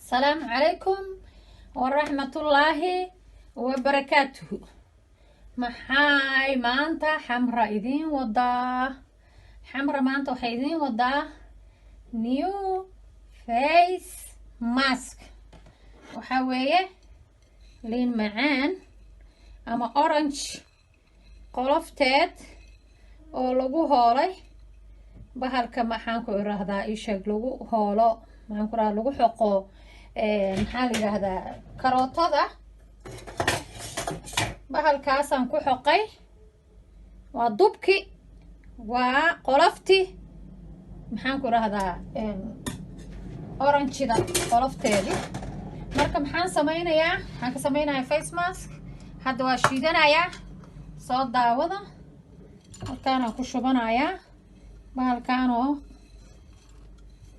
السلام عليكم ورحمة الله وبركاته. maxay maanta xamra idiin wadaa maanta waxay idiin wadaa new face mask. waxaa weeye liin macaan ama orange qolofteed oo lagu hoolay bahalka maxaan ku iraahdaa isheeg lagu hoolo maxaan ku iraahdaa lagu xoqo maxaa la yiraahdaa karootada. bahalkaasaan ku xoqay, waa dubki, waa qolofti maxaan ku iraahdaa orangeda qolofteedi. marka maxaan sameynayaa, waxaan ka sameynayaa face mask. hadda waa shiidanayaa, soo daawada. halkaanaan ku shubanayaa bahalkaanoo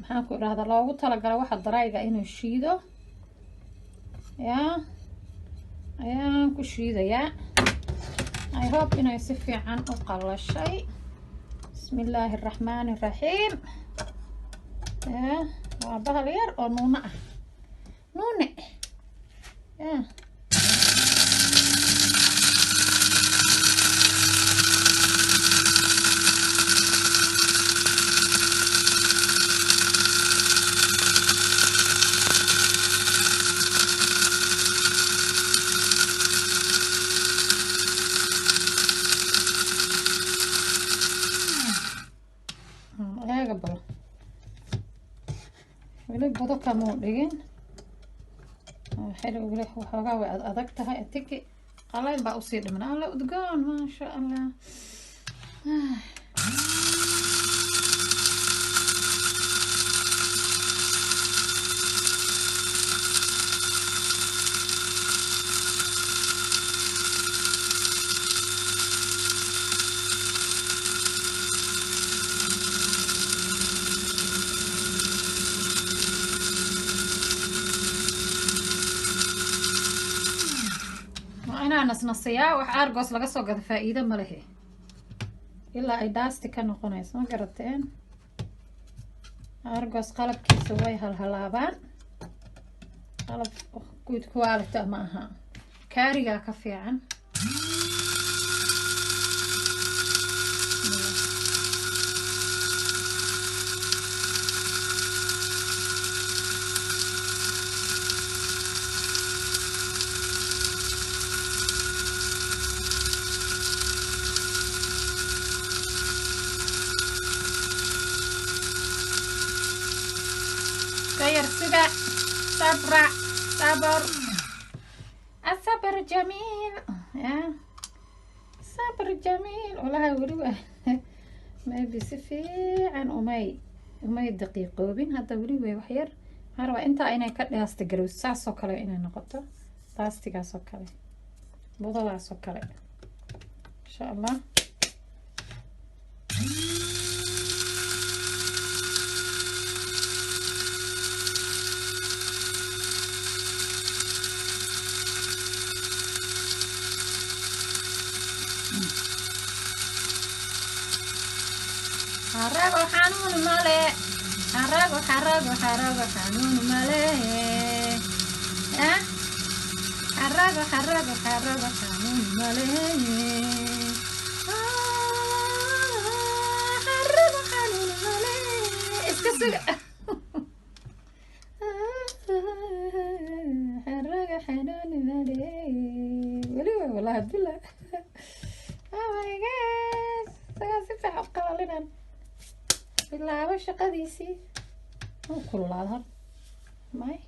maxaan ku iraahdaa loogu talagala waxa darayga inuu shiido yaa ayaan ku shiidayaa. I hope inay si fiican u qalashay. bismillaahi raxmaani raxiim. waa bahal yar oo nuune ah, nuune weli budo kamuu dhigin. xili weli waxoogaa way adag tahay. atiki qalayn baa usii dhiman. alla udgoon maasha allah. nasnasiyaa wax argos laga soo gado faa'iido ma lehe ilaa ay daasti ka noqonayso. ma garateen? argos qalabkiisa way halhalaabaan. qalab good quality ma aha, kaarigaa ka fiican. غير سبع صبر صبر الصبر جميل يا صبر جميل. والله ولي ما بيسفي عن أمي دقيقوبين. هذا ولي وحير هروا أنت أين كده استجرو ساس سكر إن نقطة تاستيك سكر بضع سكر إن شاء الله. حرقو حنون مالي حرقو حنون مالي حرقو حنون مالي حرقو حنون مالي اسكسك حرقو حنون مالي ولي والله بالله. oh my god سيفي حقا لنا bilaabo shaqadiisii oo kululaada may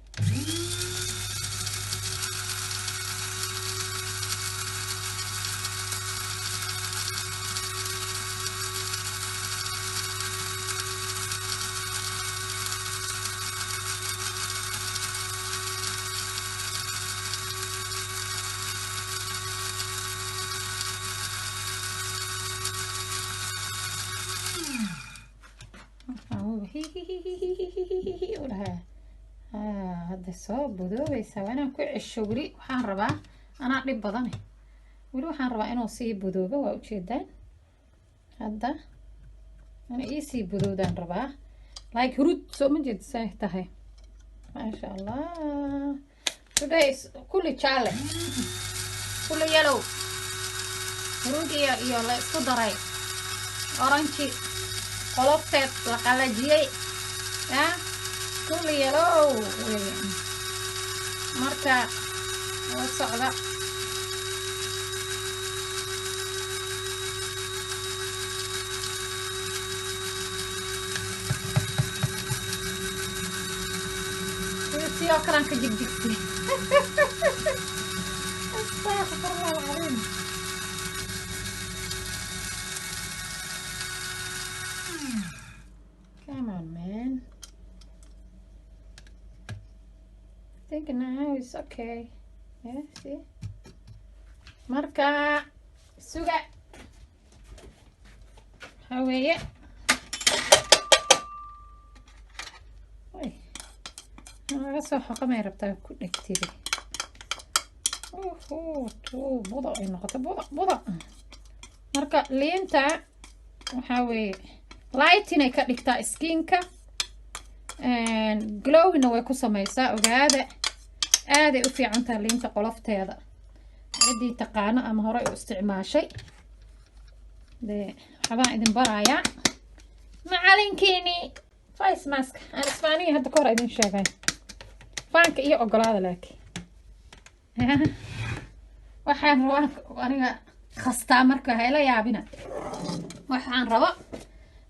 hadda soo budoobaysaa. waa inaan ku cesho weli. waxaan rabaa anaa dhib badane weli waxaan rabaa inuu sii budoobo. waa ujeedaan hadda ina ii sii budoodaan rabaa like hurud soo ma jeed say tahay. ما شاء الله. today is كل challenge كل yellow هرودي iyo la isku daray orange qolofteed la qalajiyay كل yellow marka oo socda يا كران كجيب ديكتي استغفر الله العظيم. Come on man, I think now it's okay. Yeah, see marka suga haweeye أنا بس حقا يربطها كل كتير. تو بضع النقطة بضع مركا لينتا وحاوي لايتين كدكتا سكينكا جلو إنه ويكو سميسا وهذا هذا وفي عنتا لينتا قلفتا هذا عدي تقانا أما هو رأي استعمال شيء ده حبا إذن برايا معلنكيني فايس ماسك أنا إسبانية هدا كورا إذن شايفين فانك iyo ogolaada laakiin waxaan rabaa aniga khastaa marka hayla yaabina waxaan rabo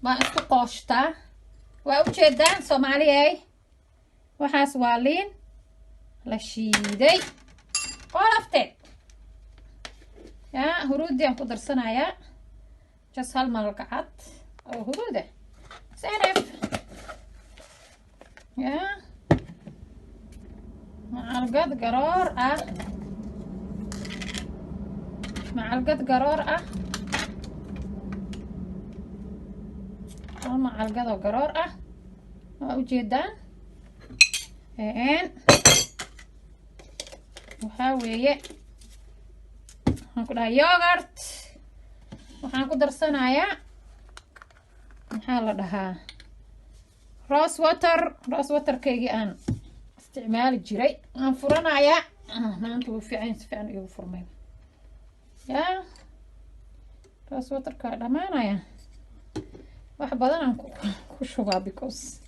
ma isku qooshtaa waa u jeedaan Soomaaliyeey waxaas waa liin la shiiday qolofteed huruudi aan ku darsanayaa just hal malqacad oo huruuda sanaf معلقة قرار معلقة قرار وجدان وحاوية هنقولها يوغرت وحنقدر صنايا نحاول لها راس وتر كيجي أنا استعمال الجري انفرنا يا نانتو في عين سفان يو فرمين يا راس وتركا دمانا يا واحد بدنا كوشوغا بيكوس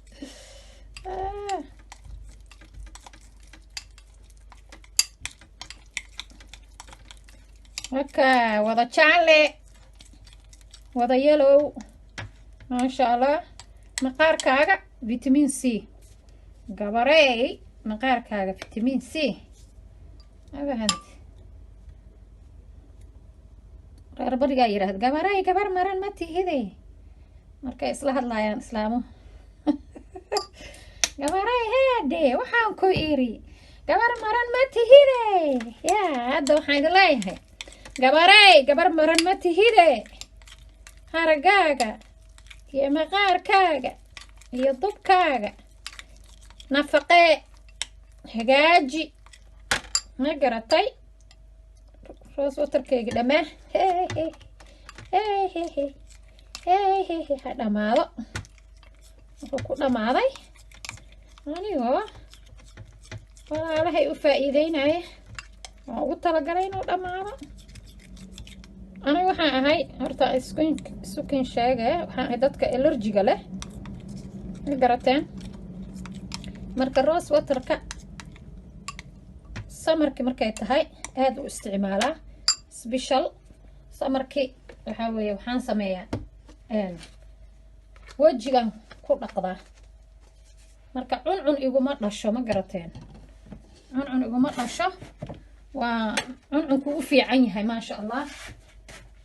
هكا وضع شعلي وضع يلو ما شاء الله مقار كاغا فيتامين سي gabaray maqaarkaaga vitamin C abahad reer bariga yiraahdo gabar maran ma tihide markay isla hadlayaan islaamu gabaray heede waxaan ku iri gabar maran ma tihide hadda waxaan idin leeyahay gabar maran ma tihide haragaaga iyo maqaarkaaga iyo dubkaaga نفقة هجاجي نقرتي روس وتركي قدامه هذا ماذا كل ماذا أنا هو ولا هي فائدين عليه وقلت لقرين ولا ماذا أنا وحنا هاي هرتا سكين شاقة وحنا دتك إلرجي له قرتين marka roos waterka samarki markay tahay aad u isticmaalaa special samarki waxa weeye waxaan sameeyaa wajigan ku dhaqdaa marka cuncun iguma dhasho ma garateen cuncun iguma dhasho waa cuncunku u fiican yahay ma sha Allah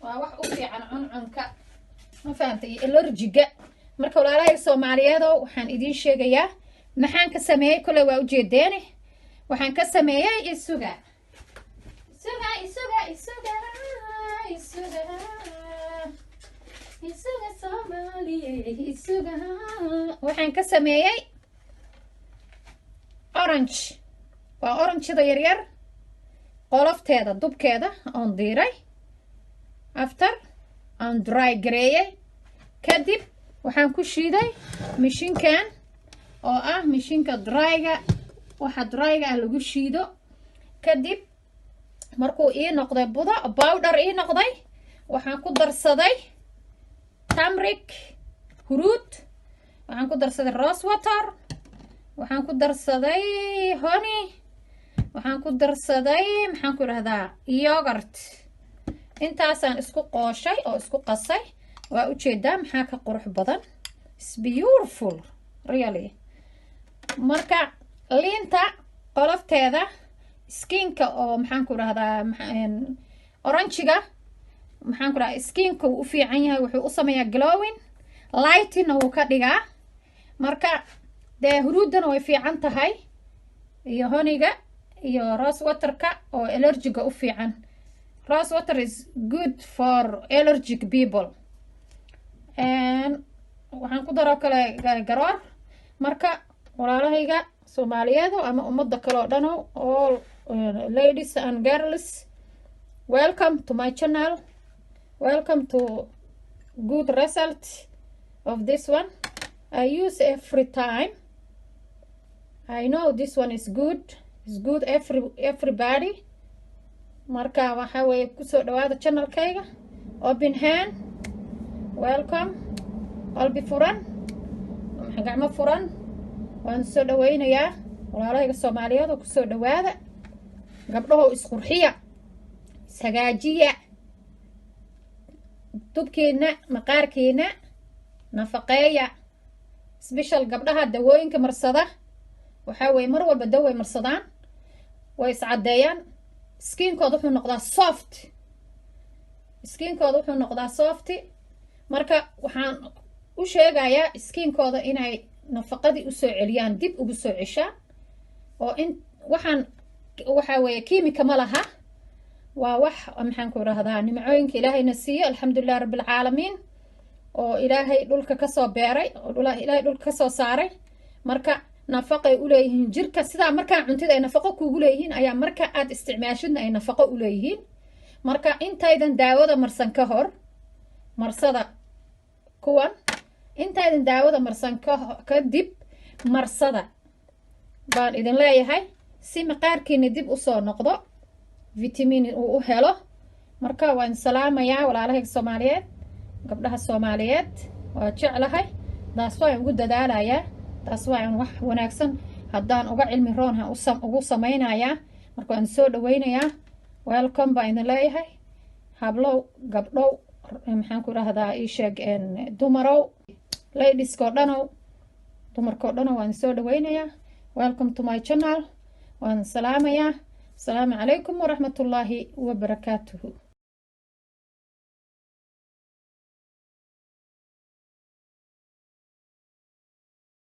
waa wax u fiican cuncunka ma fahamtay allergiga marka walaalahay Soomaaliyeed waxaan idin sheegayaa maxaan ka sameeyay kale waa u jeedeene waxaan ka sameeyay isuga Soomaaliyeed isuga waxaan ka sameeyay orange waa orange-da yar qolofteeda dubkeeda aan diiray after aan dry gareeyay kadib waxaan ku shiiday mishiinkan oo ah mishiinka dryga waxa dryga ah lagu shiido kadib markuu ii noqday budo powder ii noqday waxaan ku darsaday turmeric huruud waxaan ku darsaday rose water waxaan ku darsaday honey waxaan ku darsaday maxaan ku rahdaa yogurt intaasaan isku qooshay oo isku qasay waa u jeedaa maxaa ka qurux badan it's beautiful really marka liinta qolofteeda skinka oo maxaan ku rahdaa oranjiga maxaan ku rahdaa skinka uu u fiican yahay wuxuu u sameeyaa glowing lightina wuu ka dhigaa marka dee huruudana way fiican tahay iyo honiga iyo rose waterka oo allergiga u fiican rose water is good for allergic people and waxaan ku daroo kale garoor marka walaalahayga Soomaaliyeed ama ummadda kale oo dhan all ladies and girls welcome to my channel welcome to good result of this one I use every time I know this one is good it's good everybody marka waxa way ku soo dhawaada channelkayga open hand welcome qalbi furan gacmo furan waan soo dhaweynayaa walaalahayga Soomaaliyeed oo ku soo dhawaada gabdhaha isqurxiya sagaajiya tubkeena maqaarkeena nafaqeeya special gabdhaha dawooyinka marsada waxa way mar walba dawo marsadaan way iscadeeyaan skinkooda wuxuu noqdaa soft skinkooda wuxuu noqdaa soft marka waxaan u sheegayaa skinkooda inay nafaqadii u soo celiyaan dib ugu soo ceshaan oo in waxaan waxa weeye kiimika ma laha waa wax maxaan ku rahdaa nimcooyinka ilaahayna siiyo alxamdulillaah rabbil caalamiin oo ilaahay dhulka ka soo beeray oo ilaahay dhulka ka soo saaray marka nafaqay u leeyihiin jirka sida marka cuntida ay nafaqo kuugu leeyihiin ayaa marka aad isticmaashidna ay nafaqo u leeyihiin marka intaydan daawada marsan ka hor marsada kuwan intaydan daawada marsan ka dib marsada baan idin leeyahay si maqaarkiina dib u soo noqdo vitamin uu u helo marka waan salaamayaa walaalahayga Soomaaliyeed gabdhaha Soomaaliyeed waa jeclahay taas waan ugu dadaalayaa taas waan wax wanaagsan haddaan uga cilmi roon ugu samaynayaa marka waan soo dhaweynayaa welcome baan idin leeyahay hablow gabdhow maxaan ku rahdaa ii sheeg dumarow ladies ko dhanow dumarko dhanow waan soo dhaweynayaa welcome to my channel waan salaamayaa السلام عليكم ورحمة الله وبركاته.